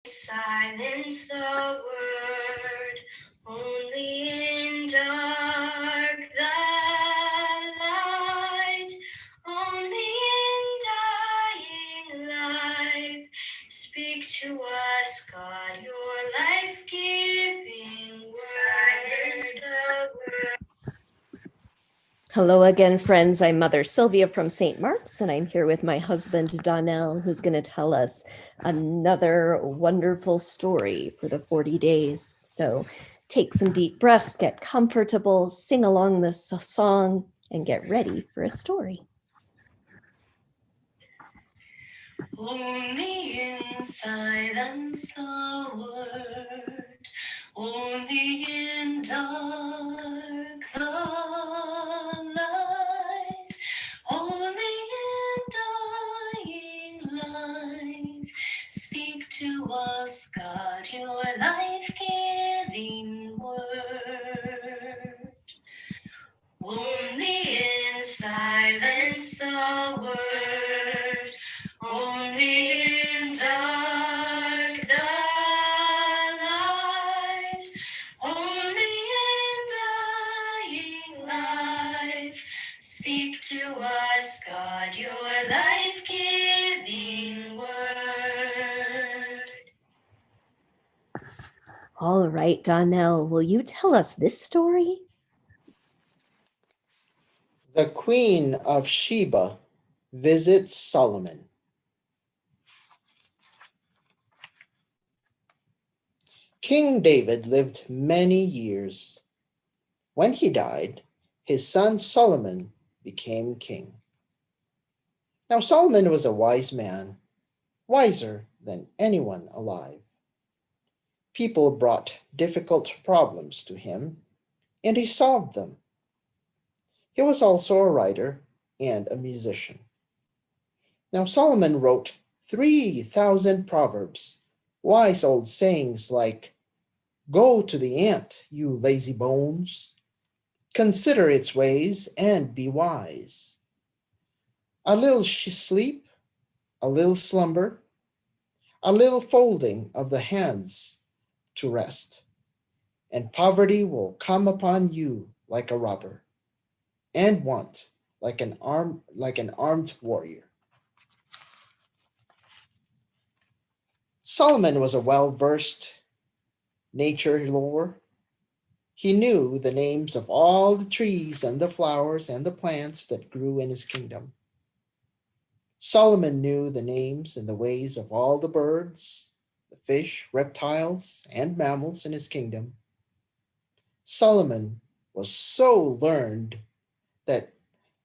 Silence the word, only in dark the light, only in dying life. Speak to us, God, your life-giving word. Silence the word. Hello again, friends. I'm Mother Sylvia from St. Mark's, and I'm here with my husband, Donnell, who's going to tell us another wonderful story for the 40 days. So take some deep breaths, get comfortable, sing along this song, and get ready for a story. Only in silence the word, only in dark the light, only in dying life. Speak to us, God, your life-giving word. Only in silence the word, only in dark the light, only in dying life. Speak to us, God, your life-giving word. All right, Donnell, will you tell us this story? The Queen of Sheba visits Solomon. King David lived many years. When he died, his son Solomon became king. Now Solomon was a wise man, wiser than anyone alive. People brought difficult problems to him, and he solved them. He was also a writer and a musician. Now Solomon wrote 3,000 proverbs, wise old sayings like, "Go to the ant, you lazy bones. Consider its ways and be wise. A little sleep, a little slumber, a little folding of the hands to rest, and poverty will come upon you like a robber, and want like an armed warrior." Solomon was a well-versed nature lore. He knew the names of all the trees and the flowers and the plants that grew in his kingdom. Solomon knew the names and the ways of all the birds, the fish, reptiles, and mammals in his kingdom. Solomon was so learned that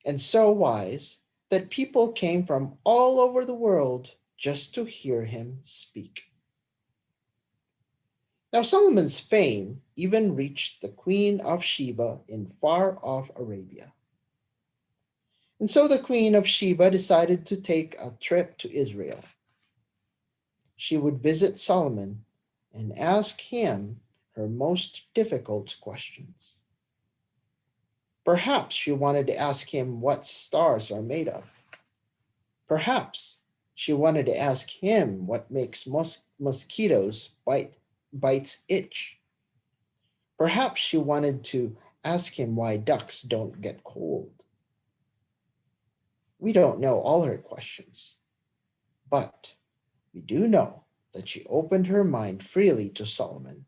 and so wise that people came from all over the world just to hear him speak. Now Solomon's fame even reached the Queen of Sheba in far-off Arabia. And so the Queen of Sheba decided to take a trip to Israel. She would visit Solomon and ask him her most difficult questions. Perhaps she wanted to ask him what stars are made of. Perhaps she wanted to ask him what makes mosquitoes bites itch. Perhaps she wanted to ask him why ducks don't get cold. We don't know all her questions, but we do know that she opened her mind freely to Solomon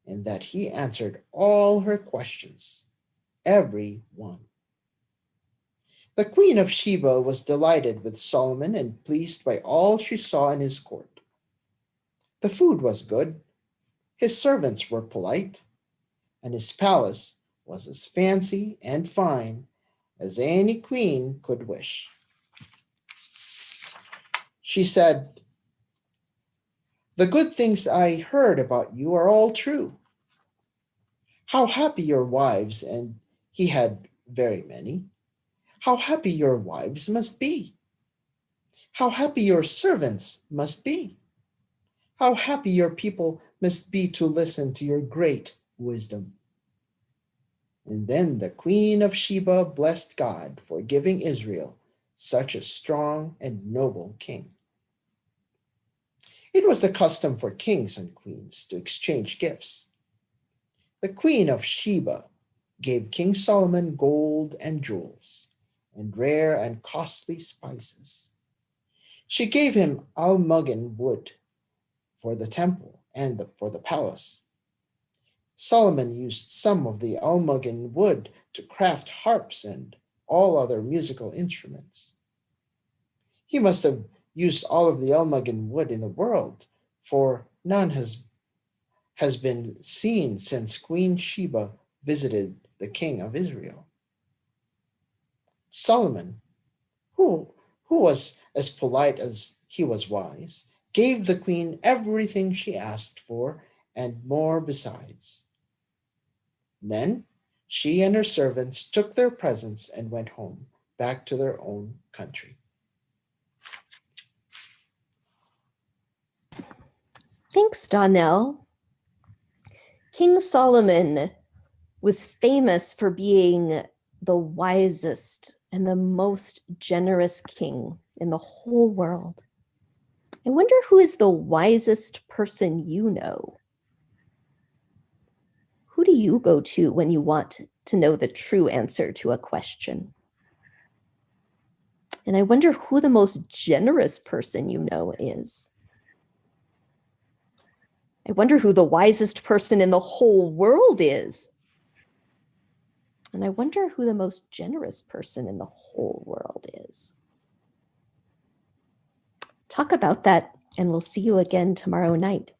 and that he answered all her questions, every one. The Queen of Sheba was delighted with Solomon and pleased by all she saw in his court. The food was good, his servants were polite, and his palace was as fancy and fine as any queen could wish. She said, "The good things I heard about you are all true. How happy your wives," and he had very many, "how happy your wives must be. How happy your servants must be. How happy your people must be to listen to your great wisdom." And then the Queen of Sheba blessed God for giving Israel such a strong and noble king. It was the custom for kings and queens to exchange gifts. The queen of Sheba gave King Solomon gold and jewels, and rare and costly spices. She gave him almug wood for the temple and for the palace. Solomon used some of the almug wood to craft harps and all other musical instruments. He must have used all of the almug wood in the world, for none has been seen since Queen Sheba visited the king of Israel. Solomon, who, who was as polite as he was wise, gave the queen everything she asked for and more besides. Then she and her servants took their presents and went home, back to their own country. Thanks, Donnell. King Solomon was famous for being the wisest and the most generous king in the whole world. I wonder who is the wisest person you know? Who do you go to when you want to know the true answer to a question? And I wonder who the most generous person you know is. I wonder who the wisest person in the whole world is. And I wonder who the most generous person in the whole world is. Talk about that, and we'll see you again tomorrow night.